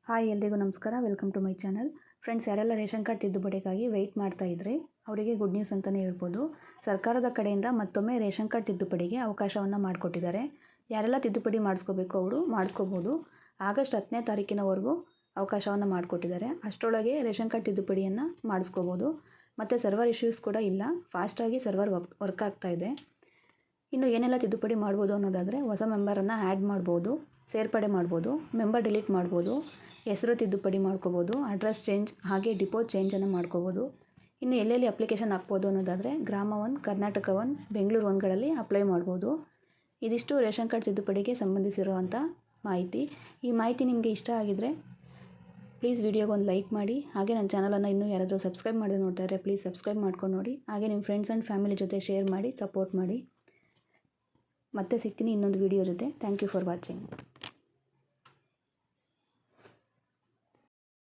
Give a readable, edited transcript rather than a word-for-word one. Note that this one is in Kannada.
ಹಾಯ್ ಎಲ್ರಿಗೂ ನಮಸ್ಕಾರ. Welcome to my channel. Friends, ಯಾರೆಲ್ಲ ರೇಷನ್ ಕಾರ್ಡ್ ತಿದ್ದುಪಡಿಗಾಗಿ ವೆಯ್ಟ್ ಮಾಡ್ತಾ ಇದ್ರಿ ಅವರಿಗೆ ಗುಡ್ ನ್ಯೂಸ್ ಅಂತಲೇ ಹೇಳ್ಬೋದು. ಸರ್ಕಾರದ ಕಡೆಯಿಂದ ಮತ್ತೊಮ್ಮೆ ರೇಷನ್ ಕಾರ್ಡ್ ತಿದ್ದುಪಡಿಗೆ ಅವಕಾಶವನ್ನು ಮಾಡಿಕೊಟ್ಟಿದ್ದಾರೆ. ಯಾರೆಲ್ಲ ತಿದ್ದುಪಡಿ ಮಾಡಿಸ್ಕೋಬೇಕು ಅವರು ಮಾಡಿಸ್ಕೋಬೋದು. ಆಗಸ್ಟ್ 10ನೇ ತಾರೀಕಿನವರೆಗೂ ಅವಕಾಶವನ್ನು ಮಾಡಿಕೊಟ್ಟಿದ್ದಾರೆ. ಅಷ್ಟರೊಳಗೆ ರೇಷನ್ ಕಾರ್ಡ್ ತಿದ್ದುಪಡಿಯನ್ನು ಮಾಡಿಸ್ಕೋಬೋದು. ಮತ್ತು ಸರ್ವರ್ ಇಶ್ಯೂಸ್ ಕೂಡ ಇಲ್ಲ, ಫಾಸ್ಟಾಗಿ ಸರ್ವರ್ ವರ್ಕ್ ಆಗ್ತಾಯಿದೆ. ಇನ್ನು ಏನೆಲ್ಲ ತಿದ್ದುಪಡಿ ಮಾಡ್ಬೋದು ಅನ್ನೋದಾದರೆ, ಹೊಸ ಮೆಂಬರನ್ನು ಆ್ಯಡ್ ಮಾಡ್ಬೋದು, ಸೇರ್ಪಡೆ ಮಾಡ್ಬೋದು, ಮೆಂಬರ್ ಡಿಲೀಟ್ ಮಾಡ್ಬೋದು, ಹೆಸರು ತಿದ್ದುಪಡಿ ಮಾಡ್ಕೋಬೋದು, ಅಡ್ರೆಸ್ ಚೇಂಜ್ ಹಾಗೆ ಡಿಪೋ ಚೇಂಜನ್ನು ಮಾಡ್ಕೋಬೋದು. ಇನ್ನು ಎಲ್ಲೆಲ್ಲಿ ಅಪ್ಲಿಕೇಶನ್ ಹಾಕ್ಬೋದು ಅನ್ನೋದಾದರೆ, ಗ್ರಾಮ 1, ಕರ್ನಾಟಕ 1, ಬೆಂಗಳೂರು 1ಗಳಲ್ಲಿ ಅಪ್ಲೈ ಮಾಡ್ಬೋದು. ಇದಿಷ್ಟು ರೇಷನ್ ಕಾರ್ಡ್ ತಿದ್ದುಪಡಿಗೆ ಸಂಬಂಧಿಸಿರುವಂಥ ಮಾಹಿತಿ. ಈ ಮಾಹಿತಿ ನಿಮಗೆ ಇಷ್ಟ ಆಗಿದರೆ ಪ್ಲೀಸ್ ವಿಡಿಯೋಗೊಂದು ಲೈಕ್ ಮಾಡಿ. ಹಾಗೆ ನನ್ನ ಚಾನಲನ್ನು ಇನ್ನೂ ಯಾರಾದರೂ ಸಬ್ಸ್ಕ್ರೈಬ್ ಮಾಡದೆ ನೋಡ್ತಾ ಇದ್ದರೆ ಪ್ಲೀಸ್ ಸಬ್ಸ್ಕ್ರೈಬ್ ಮಾಡ್ಕೊಂಡು ನೋಡಿ. ಹಾಗೆ ನಿಮ್ಮ ಫ್ರೆಂಡ್ಸ್ ಆ್ಯಂಡ್ ಫ್ಯಾಮಿಲಿ ಜೊತೆ ಶೇರ್ ಮಾಡಿ, ಸಪೋರ್ಟ್ ಮಾಡಿ. ಮತ್ತೆ ಸಿಗ್ತೀನಿ ಇನ್ನೊಂದು ವಿಡಿಯೋ ಜೊತೆ. Thank you for watching.